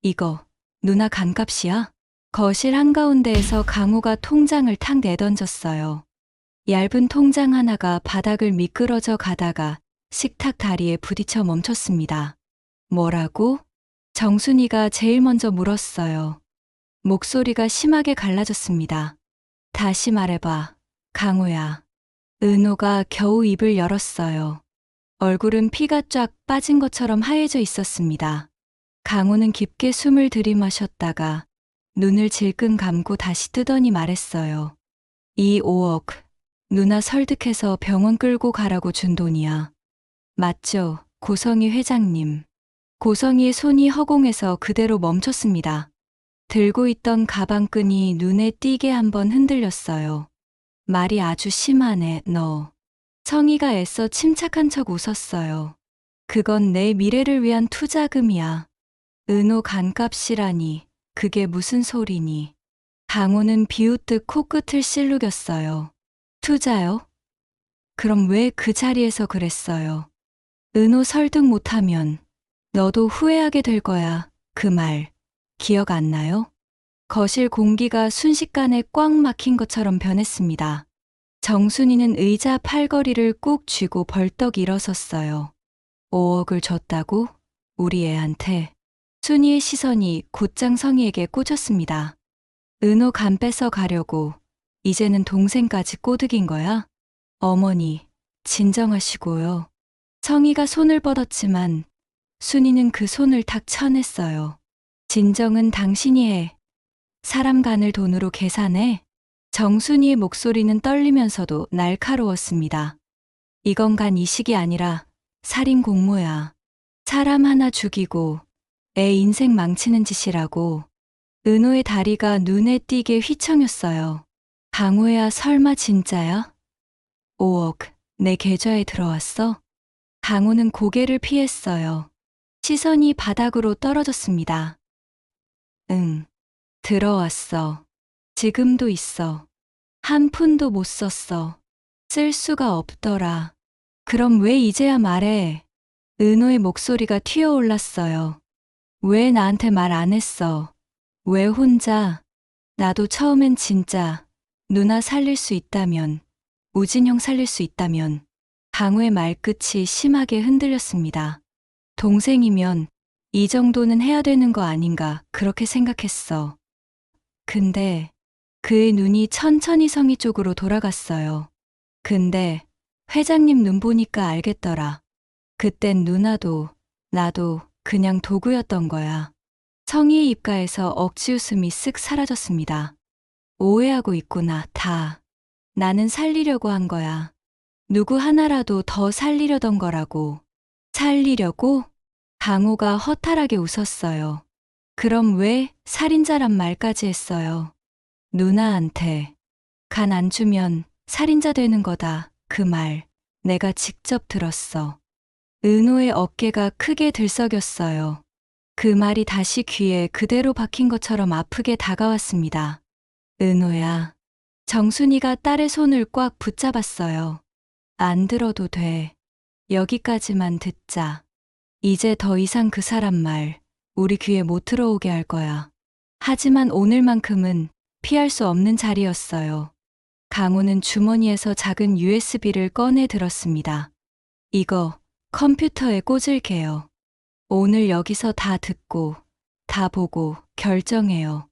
이거 누나 간값이야? 거실 한가운데에서 강호가 통장을 탁 내던졌어요. 얇은 통장 하나가 바닥을 미끄러져 가다가 식탁 다리에 부딪혀 멈췄습니다. 뭐라고? 정순이가 제일 먼저 물었어요. 목소리가 심하게 갈라졌습니다. 다시 말해봐, 강호야. 은호가 겨우 입을 열었어요. 얼굴은 피가 쫙 빠진 것처럼 하얘져 있었습니다. 강호는 깊게 숨을 들이마셨다가 눈을 질끈 감고 다시 뜨더니 말했어요. 이 5억, 누나 설득해서 병원 끌고 가라고 준 돈이야. 맞죠, 고성희 회장님. 고성희의 손이 허공에서 그대로 멈췄습니다. 들고 있던 가방끈이 눈에 띄게 한번 흔들렸어요. 말이 아주 심하네, 너. 성희가 애써 침착한 척 웃었어요. 그건 내 미래를 위한 투자금이야. 은호 간값이라니, 그게 무슨 소리니. 강호는 비웃듯 코끝을 실룩였어요. 투자요? 그럼 왜 그 자리에서 그랬어요? 은호 설득 못하면 너도 후회하게 될 거야. 그 말 기억 안 나요? 거실 공기가 순식간에 꽉 막힌 것처럼 변했습니다. 정순이는 의자 팔걸이를 꾹 쥐고 벌떡 일어섰어요. 5억을 줬다고? 우리 애한테. 순이의 시선이 곧장 성희에게 꽂혔습니다. 은호 간 뺏어 가려고 이제는 동생까지 꼬드긴 거야? 어머니, 진정하시고요. 성희가 손을 뻗었지만 순이는 그 손을 탁 쳐냈어요. 진정은 당신이 해. 사람 간을 돈으로 계산해. 정순이의 목소리는 떨리면서도 날카로웠습니다. 이건 간 이식이 아니라 살인 공모야. 사람 하나 죽이고 애 인생 망치는 짓이라고. 은호의 다리가 눈에 띄게 휘청였어요. 강호야, 설마 진짜야? 5억, 내 계좌에 들어왔어? 강호는 고개를 피했어요. 시선이 바닥으로 떨어졌습니다. 응, 들어왔어. 지금도 있어. 한 푼도 못 썼어. 쓸 수가 없더라. 그럼 왜 이제야 말해? 은호의 목소리가 튀어올랐어요. 왜 나한테 말 안 했어? 왜 혼자? 나도 처음엔 진짜 누나 살릴 수 있다면, 우진형 살릴 수 있다면. 강호의 말끝이 심하게 흔들렸습니다. 동생이면 이 정도는 해야 되는 거 아닌가 그렇게 생각했어. 근데 그의 눈이 천천히 성희 쪽으로 돌아갔어요. 근데 회장님 눈 보니까 알겠더라. 그땐 누나도 나도 그냥 도구였던 거야. 성희의 입가에서 억지 웃음이 쓱 사라졌습니다. 오해하고 있구나, 다. 나는 살리려고 한 거야. 누구 하나라도 더 살리려던 거라고. 살리려고? 강호가 허탈하게 웃었어요. 그럼 왜 살인자란 말까지 했어요? 누나한테. 간 안 주면 살인자 되는 거다. 그 말 내가 직접 들었어. 은호의 어깨가 크게 들썩였어요. 그 말이 다시 귀에 그대로 박힌 것처럼 아프게 다가왔습니다. 은호야. 정순이가 딸의 손을 꽉 붙잡았어요. 안 들어도 돼. 여기까지만 듣자. 이제 더 이상 그 사람 말 우리 귀에 못 들어오게 할 거야. 하지만 오늘만큼은 피할 수 없는 자리였어요. 강호는 주머니에서 작은 USB를 꺼내 들었습니다. 이거 컴퓨터에 꽂을게요. 오늘 여기서 다 듣고 다 보고 결정해요.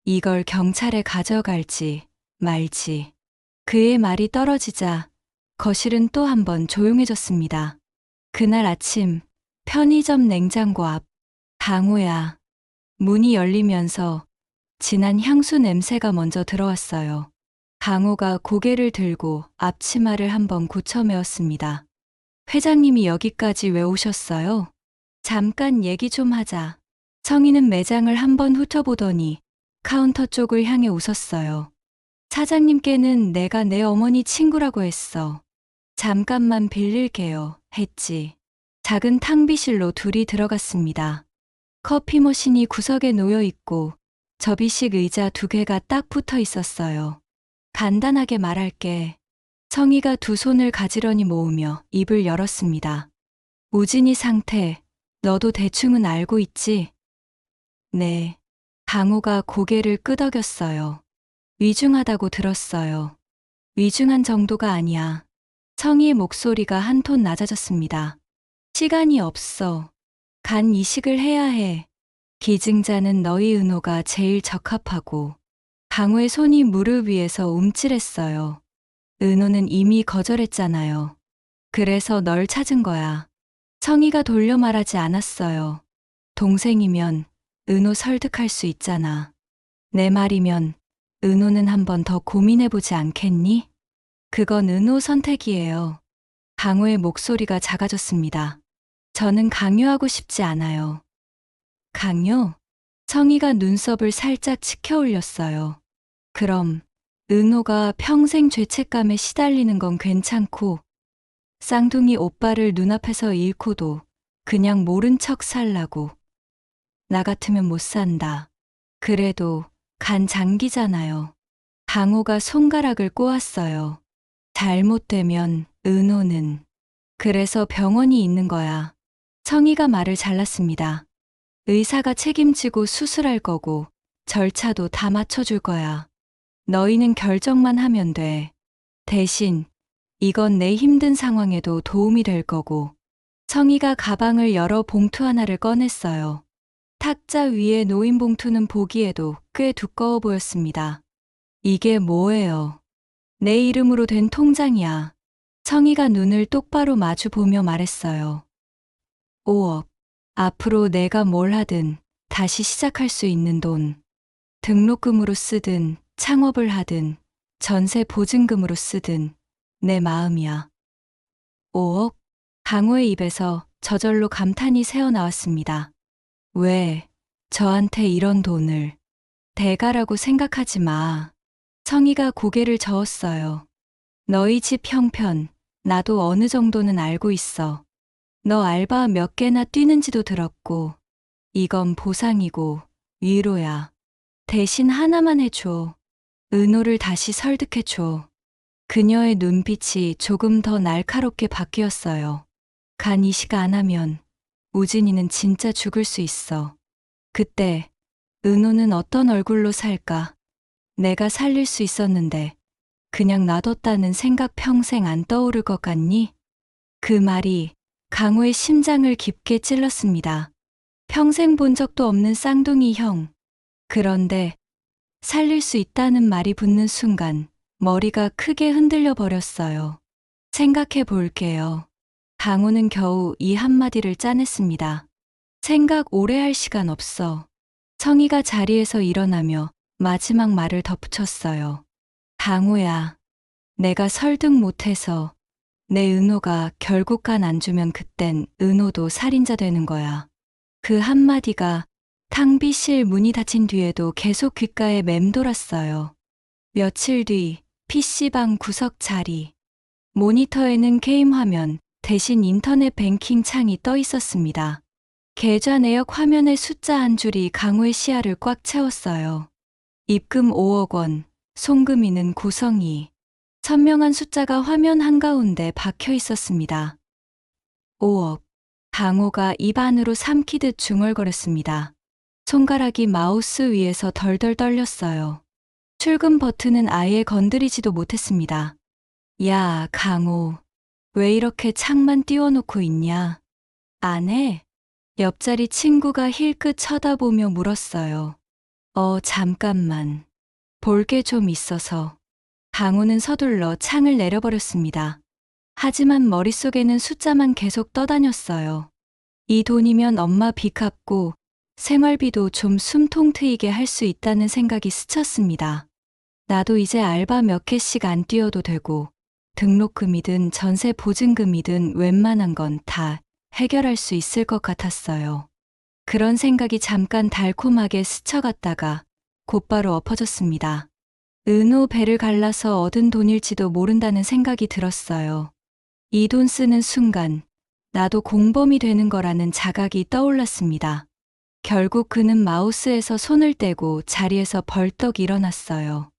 이걸 경찰에 가져갈지 말지. 그의 말이 떨어지자 거실은 또 한 번 조용해졌습니다. 그날 아침 편의점 냉장고 앞. 강호야. 문이 열리면서 진한 향수 냄새가 먼저 들어왔어요. 강호가 고개를 들고 앞치마를 한번 고쳐매었습니다. 회장님이 여기까지 왜 오셨어요? 잠깐 얘기 좀 하자. 성희는 매장을 한번 훑어보더니 카운터 쪽을 향해 웃었어요. 사장님께는 내가 내 어머니 친구라고 했어. 잠깐만 빌릴게요, 했지. 작은 탕비실로 둘이 들어갔습니다. 커피 머신이 구석에 놓여 있고 접이식 의자 2개가 딱 붙어 있었어요. 간단하게 말할게. 성희가 두 손을 가지런히 모으며 입을 열었습니다. 우진이 상태, 너도 대충은 알고 있지? 네. 강호가 고개를 끄덕였어요. 위중하다고 들었어요. 위중한 정도가 아니야. 청이의 목소리가 한 톤 낮아졌습니다. 시간이 없어. 간 이식을 해야 해. 기증자는 너희 은호가 제일 적합하고. 강호의 손이 무릎 위에서 움찔했어요. 은호는 이미 거절했잖아요. 그래서 널 찾은 거야. 청이가 돌려 말하지 않았어요. 동생이면 은호 설득할 수 있잖아. 내 말이면 은호는 한 번 더 고민해보지 않겠니? 그건 은호 선택이에요. 강호의 목소리가 작아졌습니다. 저는 강요하고 싶지 않아요. 강요? 청이가 눈썹을 살짝 치켜 올렸어요. 그럼 은호가 평생 죄책감에 시달리는 건 괜찮고 쌍둥이 오빠를 눈앞에서 잃고도 그냥 모른 척 살라고. 나 같으면 못 산다. 그래도 간 장기잖아요. 강호가 손가락을 꼬았어요. 잘못되면 은호는. 그래서 병원이 있는 거야. 청이가 말을 잘랐습니다. 의사가 책임지고 수술할 거고 절차도 다 맞춰줄 거야. 너희는 결정만 하면 돼. 대신 이건 내 힘든 상황에도 도움이 될 거고. 청이가 가방을 열어 봉투 하나를 꺼냈어요. 탁자 위에 놓인 봉투는 보기에도 꽤 두꺼워 보였습니다. 이게 뭐예요? 내 이름으로 된 통장이야. 청이가 눈을 똑바로 마주 보며 말했어요. 5억. 앞으로 내가 뭘 하든 다시 시작할 수 있는 돈. 등록금으로 쓰든 창업을 하든 전세 보증금으로 쓰든 내 마음이야. 5억? 강호의 입에서 저절로 감탄이 새어나왔습니다. 왜 저한테 이런 돈을. 대가라고 생각하지 마. 청이가 고개를 저었어요. 너희 집 형편, 나도 어느 정도는 알고 있어. 너 알바 몇 개나 뛰는지도 들었고, 이건 보상이고 위로야. 대신 하나만 해줘. 은호를 다시 설득해줘. 그녀의 눈빛이 조금 더 날카롭게 바뀌었어요. 간 이식 안 하면 우진이는 진짜 죽을 수 있어. 그때 은호는 어떤 얼굴로 살까? 내가 살릴 수 있었는데 그냥 놔뒀다는 생각 평생 안 떠오를 것 같니? 그 말이 강호의 심장을 깊게 찔렀습니다. 평생 본 적도 없는 쌍둥이 형. 그런데 살릴 수 있다는 말이 붙는 순간 머리가 크게 흔들려 버렸어요. 생각해 볼게요. 강호는 겨우 이 한마디를 짜냈습니다. 생각 오래 할 시간 없어. 청이가 자리에서 일어나며 마지막 말을 덧붙였어요. 강호야, 내가 설득 못해서 내 은호가 결국 간 안 주면 그땐 은호도 살인자 되는 거야. 그 한마디가 탕비실 문이 닫힌 뒤에도 계속 귓가에 맴돌았어요. 며칠 뒤 PC방 구석 자리. 모니터에는 게임 화면 대신 인터넷 뱅킹 창이 떠 있었습니다. 계좌 내역 화면의 숫자 한 줄이 강호의 시야를 꽉 채웠어요. 입금 5억 원, 송금인은 고성이. 선명한 숫자가 화면 한가운데 박혀 있었습니다. 5억. 강호가 입 안으로 삼키듯 중얼거렸습니다. 손가락이 마우스 위에서 덜덜 떨렸어요. 출금 버튼은 아예 건드리지도 못했습니다. 야, 강호. 왜 이렇게 창만 띄워놓고 있냐? 안 해? 옆자리 친구가 힐끗 쳐다보며 물었어요. 잠깐만. 볼 게 좀 있어서. 강호는 서둘러 창을 내려버렸습니다. 하지만 머릿속에는 숫자만 계속 떠다녔어요. 이 돈이면 엄마 빚 갚고 생활비도 좀 숨통 트이게 할 수 있다는 생각이 스쳤습니다. 나도 이제 알바 몇 개씩 안 뛰어도 되고 등록금이든 전세 보증금이든 웬만한 건 다 해결할 수 있을 것 같았어요. 그런 생각이 잠깐 달콤하게 스쳐갔다가 곧바로 엎어졌습니다. 은호 배를 갈라서 얻은 돈일지도 모른다는 생각이 들었어요. 이 돈 쓰는 순간 나도 공범이 되는 거라는 자각이 떠올랐습니다. 결국 그는 마우스에서 손을 떼고 자리에서 벌떡 일어났어요.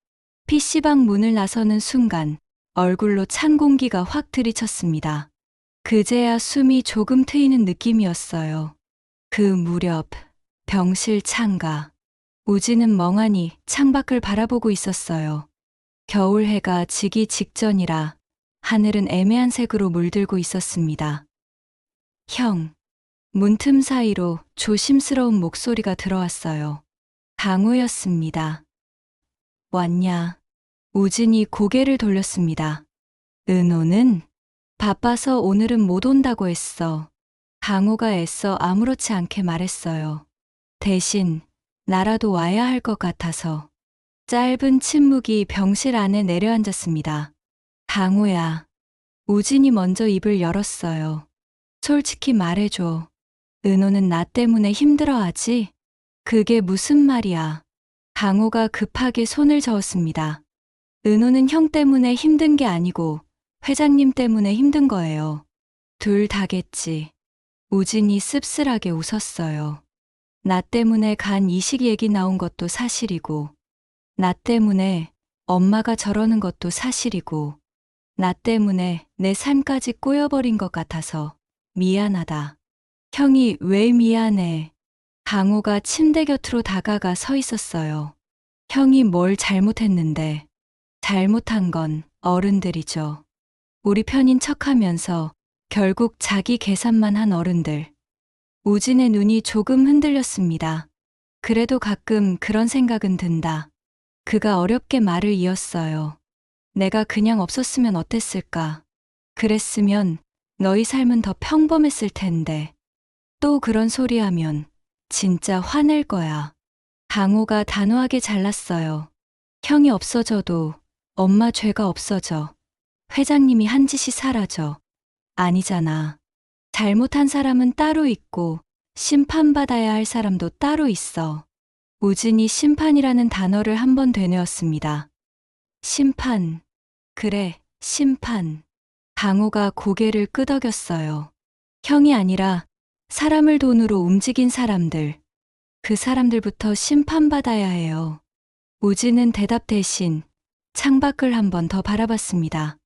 PC방 문을 나서는 순간 얼굴로 찬 공기가 확 들이쳤습니다. 그제야 숨이 조금 트이는 느낌이었어요. 그 무렵 병실 창가. 우진은 멍하니 창밖을 바라보고 있었어요. 겨울 해가 지기 직전이라 하늘은 애매한 색으로 물들고 있었습니다. 형. 문틈 사이로 조심스러운 목소리가 들어왔어요. 강우였습니다. 왔냐? 우진이 고개를 돌렸습니다. 은호는? 바빠서 오늘은 못 온다고 했어. 강우가 애써 아무렇지 않게 말했어요. 대신 나라도 와야 할 것 같아서. 짧은 침묵이 병실 안에 내려앉았습니다. 강우야. 우진이 먼저 입을 열었어요. 솔직히 말해줘. 은호는 나 때문에 힘들어하지? 그게 무슨 말이야. 강우가 급하게 손을 저었습니다. 은호는 형 때문에 힘든 게 아니고 회장님 때문에 힘든 거예요. 둘 다겠지. 우진이 씁쓸하게 웃었어요. 나 때문에 간 이식 얘기 나온 것도 사실이고, 나 때문에 엄마가 저러는 것도 사실이고, 나 때문에 내 삶까지 꼬여버린 것 같아서 미안하다. 형이 왜 미안해? 강호가 침대 곁으로 다가가 서 있었어요. 형이 뭘 잘못했는데? 잘못한 건 어른들이죠. 우리 편인 척하면서 결국 자기 계산만 한 어른들. 우진의 눈이 조금 흔들렸습니다. 그래도 가끔 그런 생각은 든다. 그가 어렵게 말을 이었어요. 내가 그냥 없었으면 어땠을까? 그랬으면 너희 삶은 더 평범했을 텐데. 또 그런 소리 하면 진짜 화낼 거야. 강호가 단호하게 잘랐어요. 형이 없어져도 엄마 죄가 없어져. 회장님이 한 짓이 사라져. 아니잖아. 잘못한 사람은 따로 있고 심판받아야 할 사람도 따로 있어. 우진이 심판이라는 단어를 한 번 되뇌었습니다. 심판. 그래, 심판. 강호가 고개를 끄덕였어요. 형이 아니라 사람을 돈으로 움직인 사람들. 그 사람들부터 심판받아야 해요. 우진은 대답 대신 창밖을 한 번 더 바라봤습니다.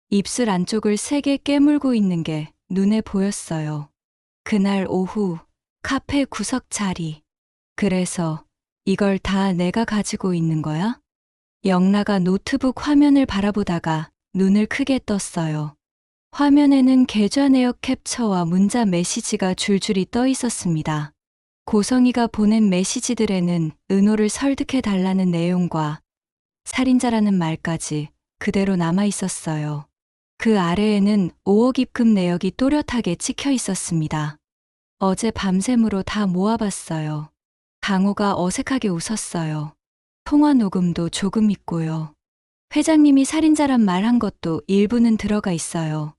입술 안쪽을 세게 깨물고 있는 게 눈에 보였어요. 그날 오후 카페 구석 자리. 그래서 이걸 다 내가 가지고 있는 거야? 영라가 노트북 화면을 바라보다가 눈을 크게 떴어요. 화면에는 계좌 내역 캡처와 문자 메시지가 줄줄이 떠 있었습니다. 고성이가 보낸 메시지들에는 은호를 설득해 달라는 내용과 살인자라는 말까지 그대로 남아 있었어요. 그 아래에는 5억 입금 내역이 또렷하게 찍혀 있었습니다. 어제 밤샘으로 다 모아봤어요. 강호가 어색하게 웃었어요. 통화 녹음도 조금 있고요. 회장님이 살인자란 말 한 것도 일부는 들어가 있어요.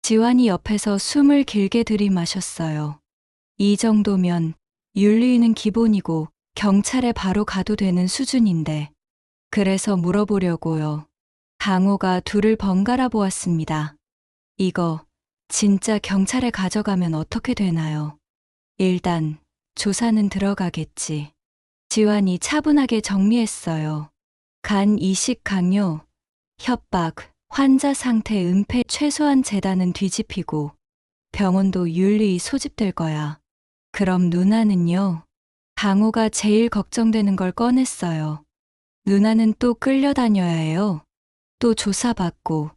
지환이 옆에서 숨을 길게 들이마셨어요. 이 정도면 윤리위는 기본이고 경찰에 바로 가도 되는 수준인데. 그래서 물어보려고요. 강호가 둘을 번갈아 보았습니다. 이거 진짜 경찰에 가져가면 어떻게 되나요? 일단 조사는 들어가겠지. 지환이 차분하게 정리했어요. 간 이식 강요, 협박, 환자 상태 은폐 최소한 재단은 뒤집히고 병원도 윤리 소집될 거야. 그럼 누나는요? 강호가 제일 걱정되는 걸 꺼냈어요. 누나는 또 끌려다녀야 해요. 또 조사받고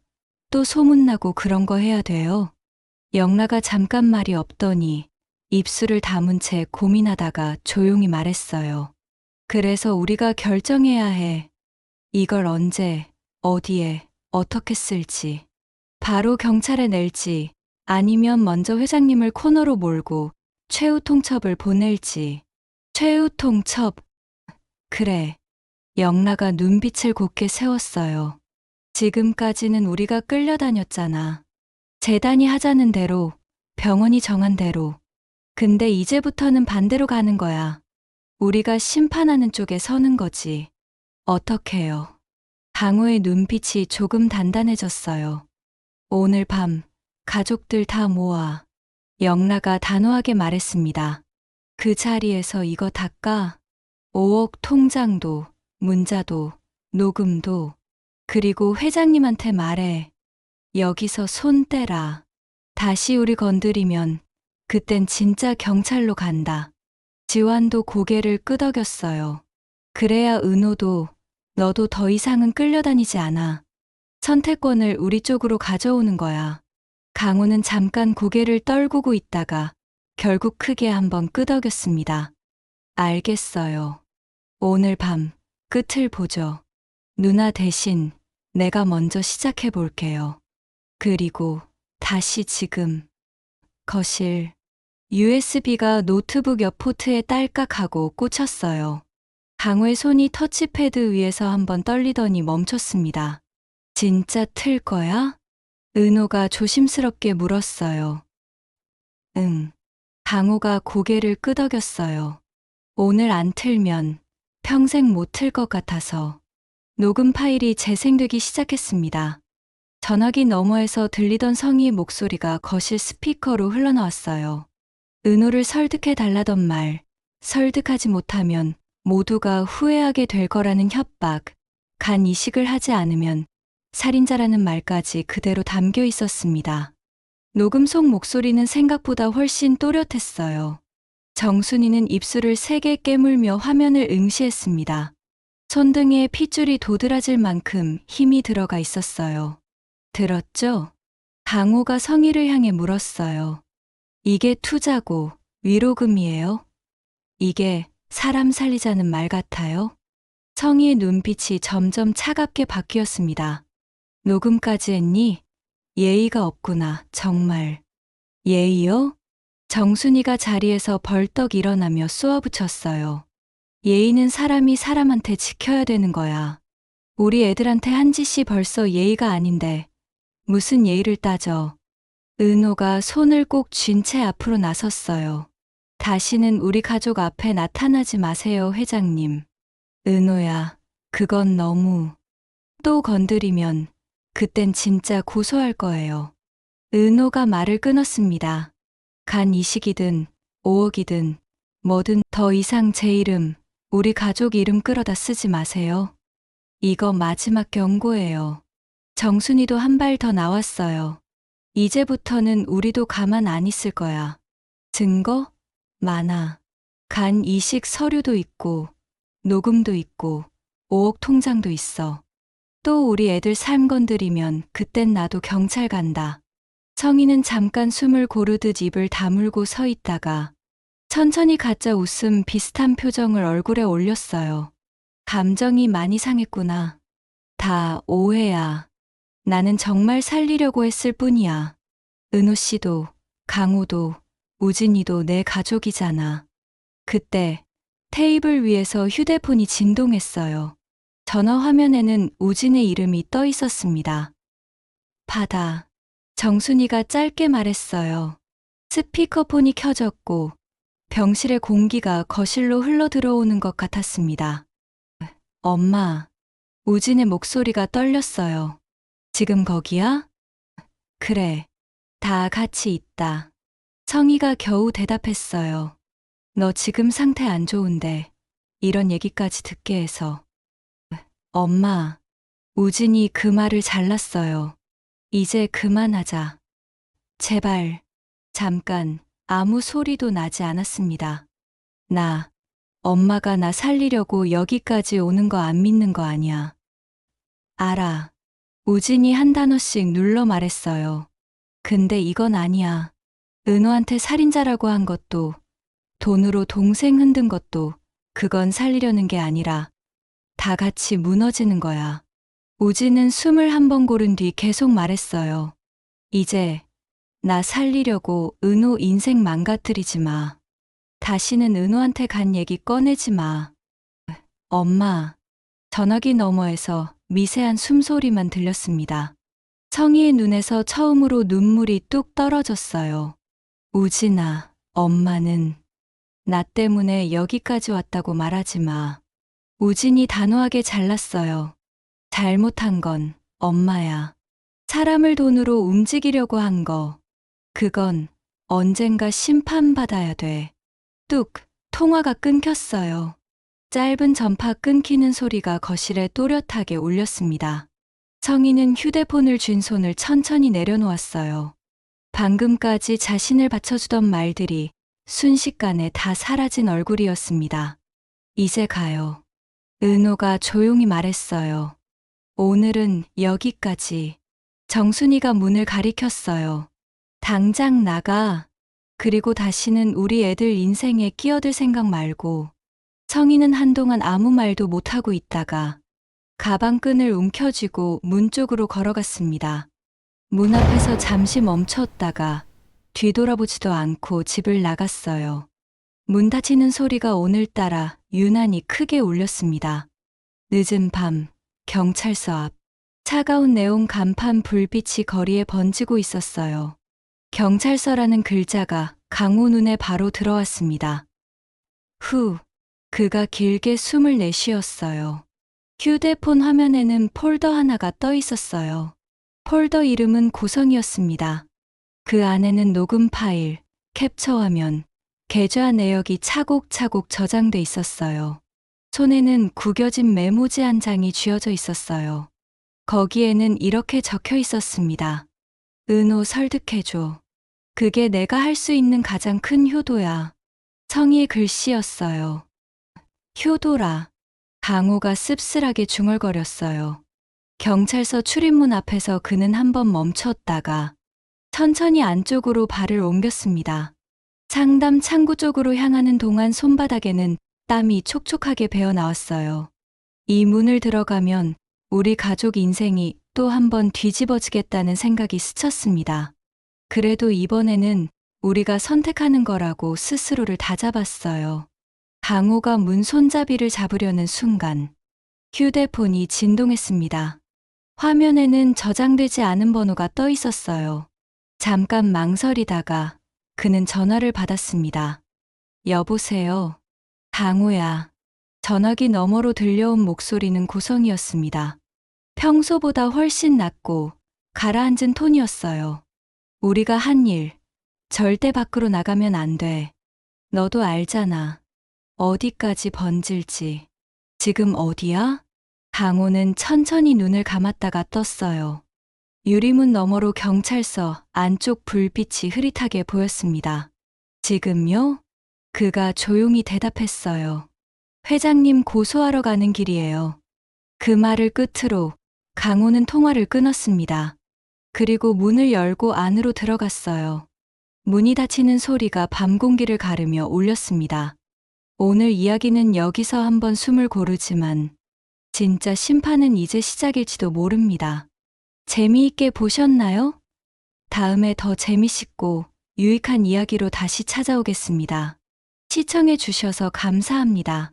또 소문나고 그런 거 해야 돼요. 영라가 잠깐 말이 없더니 입술을 다문 채 고민하다가 조용히 말했어요. 그래서 우리가 결정해야 해. 이걸 언제, 어디에, 어떻게 쓸지. 바로 경찰에 낼지 아니면 먼저 회장님을 코너로 몰고 최후 통첩을 보낼지. 최후 통첩. 그래. 영라가 눈빛을 곱게 세웠어요. 지금까지는 우리가 끌려다녔잖아. 재단이 하자는 대로, 병원이 정한 대로. 근데 이제부터는 반대로 가는 거야. 우리가 심판하는 쪽에 서는 거지. 어떡해요? 강호의 눈빛이 조금 단단해졌어요. 오늘 밤 가족들 다 모아. 영라가 단호하게 말했습니다. 그 자리에서 이거 다 까. 5억 통장도, 문자도, 녹음도. 그리고 회장님한테 말해. 여기서 손 떼라. 다시 우리 건드리면 그땐 진짜 경찰로 간다. 지환도 고개를 끄덕였어요. 그래야 은호도 너도 더 이상은 끌려다니지 않아. 선택권을 우리 쪽으로 가져오는 거야. 강호는 잠깐 고개를 떨구고 있다가 결국 크게 한번 끄덕였습니다. 알겠어요. 오늘 밤 끝을 보죠. 누나 대신 내가 먼저 시작해 볼게요. 그리고 다시 지금 거실 USB가 노트북 옆 포트에 딸깍하고 꽂혔어요. 강호의 손이 터치패드 위에서 한번 떨리더니 멈췄습니다. 진짜 틀 거야? 은호가 조심스럽게 물었어요. 응. 강호가 고개를 끄덕였어요. 오늘 안 틀면 평생 못 틀 것 같아서. 녹음 파일이 재생되기 시작했습니다. 전화기 너머에서 들리던 성희의 목소리가 거실 스피커로 흘러나왔어요. 은호를 설득해 달라던 말, 설득하지 못하면 모두가 후회하게 될 거라는 협박, 간 이식을 하지 않으면 살인자라는 말까지 그대로 담겨 있었습니다. 녹음 속 목소리는 생각보다 훨씬 또렷했어요. 정순이는 입술을 세게 깨물며 화면을 응시했습니다. 손등에 핏줄이 도드라질 만큼 힘이 들어가 있었어요. 들었죠? 강호가 성희를 향해 물었어요. 이게 투자고 위로금이에요? 이게 사람 살리자는 말 같아요? 성희의 눈빛이 점점 차갑게 바뀌었습니다. 녹음까지 했니? 예의가 없구나, 정말. 예의요? 정순이가 자리에서 벌떡 일어나며 쏘아붙였어요. 예의는 사람이 사람한테 지켜야 되는 거야. 우리 애들한테 한 짓이 벌써 예의가 아닌데 무슨 예의를 따져. 은호가 손을 꼭 쥔 채 앞으로 나섰어요. 다시는 우리 가족 앞에 나타나지 마세요, 회장님. 은호야, 그건 너무. 또 건드리면 그땐 진짜 고소할 거예요. 은호가 말을 끊었습니다. 간 이식이든 5억이든 뭐든 더 이상 제 이름, 우리 가족 이름 끌어다 쓰지 마세요. 이거 마지막 경고예요. 정순이도 한 발 더 나왔어요. 이제부터는 우리도 가만 안 있을 거야. 증거? 많아. 간 이식 서류도 있고, 녹음도 있고, 5억 통장도 있어. 또 우리 애들 삶 건드리면 그땐 나도 경찰 간다. 성희는 잠깐 숨을 고르듯 입을 다물고 서 있다가 천천히 가짜 웃음 비슷한 표정을 얼굴에 올렸어요. 감정이 많이 상했구나. 다 오해야. 나는 정말 살리려고 했을 뿐이야. 은호 씨도, 강호도, 우진이도 내 가족이잖아. 그때 테이블 위에서 휴대폰이 진동했어요. 전화 화면에는 우진의 이름이 떠 있었습니다. 받아. 정순이가 짧게 말했어요. 스피커폰이 켜졌고 병실의 공기가 거실로 흘러 들어오는 것 같았습니다. 엄마. 우진의 목소리가 떨렸어요. 지금 거기야? 그래. 다 같이 있다. 성희가 겨우 대답했어요. 너 지금 상태 안 좋은데 이런 얘기까지 듣게 해서. 엄마. 우진이 그 말을 잘랐어요. 이제 그만하자. 제발. 잠깐 아무 소리도 나지 않았습니다. 엄마가 나 살리려고 여기까지 오는 거 안 믿는 거 아니야. 알아. 우진이 한 단어씩 눌러 말했어요. 근데 이건 아니야. 은호한테 살인자라고 한 것도, 돈으로 동생 흔든 것도 그건 살리려는 게 아니라 다 같이 무너지는 거야. 우진은 숨을 한 번 고른 뒤 계속 말했어요. 이제 나 살리려고 은호 인생 망가뜨리지 마. 다시는 은호한테 간 얘기 꺼내지 마. 엄마. 전화기 너머에서 미세한 숨소리만 들렸습니다. 성희의 눈에서 처음으로 눈물이 뚝 떨어졌어요. 우진아, 엄마는 나 때문에 여기까지 왔다고 말하지 마. 우진이 단호하게 잘랐어요. 잘못한 건 엄마야. 사람을 돈으로 움직이려고 한 거. 그건 언젠가 심판받아야 돼. 뚝, 통화가 끊겼어요. 짧은 전파 끊기는 소리가 거실에 또렷하게 울렸습니다. 성희는 휴대폰을 쥔 손을 천천히 내려놓았어요. 방금까지 자신을 받쳐주던 말들이 순식간에 다 사라진 얼굴이었습니다. 이제 가요. 은호가 조용히 말했어요. 오늘은 여기까지. 정순이가 문을 가리켰어요. 당장 나가. 그리고 다시는 우리 애들 인생에 끼어들 생각 말고. 청이는 한동안 아무 말도 못하고 있다가 가방 끈을 움켜쥐고 문 쪽으로 걸어갔습니다. 문 앞에서 잠시 멈췄다가 뒤돌아보지도 않고 집을 나갔어요. 문 닫히는 소리가 오늘따라 유난히 크게 울렸습니다. 늦은 밤, 경찰서 앞. 차가운 네온 간판 불빛이 거리에 번지고 있었어요. 경찰서라는 글자가 강호 눈에 바로 들어왔습니다. 후, 그가 길게 숨을 내쉬었어요. 휴대폰 화면에는 폴더 하나가 떠 있었어요. 폴더 이름은 고성이었습니다. 그 안에는 녹음 파일, 캡처 화면, 계좌 내역이 차곡차곡 저장돼 있었어요. 손에는 구겨진 메모지 한 장이 쥐어져 있었어요. 거기에는 이렇게 적혀 있었습니다. 은호 설득해줘. 그게 내가 할 수 있는 가장 큰 효도야. 청이의 글씨였어요. 효도라. 강호가 씁쓸하게 중얼거렸어요. 경찰서 출입문 앞에서 그는 한번 멈췄다가 천천히 안쪽으로 발을 옮겼습니다. 상담 창구 쪽으로 향하는 동안 손바닥에는 땀이 촉촉하게 배어 나왔어요. 이 문을 들어가면 우리 가족 인생이 또 한 번 뒤집어지겠다는 생각이 스쳤습니다. 그래도 이번에는 우리가 선택하는 거라고 스스로를 다잡았어요. 강호가 문 손잡이를 잡으려는 순간 휴대폰이 진동했습니다. 화면에는 저장되지 않은 번호가 떠 있었어요. 잠깐 망설이다가 그는 전화를 받았습니다. 여보세요. 강호야. 전화기 너머로 들려온 목소리는 고성이었습니다. 평소보다 훨씬 낮고 가라앉은 톤이었어요. 우리가 한 일, 절대 밖으로 나가면 안 돼. 너도 알잖아. 어디까지 번질지. 지금 어디야? 강호는 천천히 눈을 감았다가 떴어요. 유리문 너머로 경찰서 안쪽 불빛이 흐릿하게 보였습니다. 지금요? 그가 조용히 대답했어요. 회장님 고소하러 가는 길이에요. 그 말을 끝으로 강호는 통화를 끊었습니다. 그리고 문을 열고 안으로 들어갔어요. 문이 닫히는 소리가 밤 공기를 가르며 울렸습니다. 오늘 이야기는 여기서 한번 숨을 고르지만 진짜 심판은 이제 시작일지도 모릅니다. 재미있게 보셨나요? 다음에 더 재미있고 유익한 이야기로 다시 찾아오겠습니다. 시청해 주셔서 감사합니다.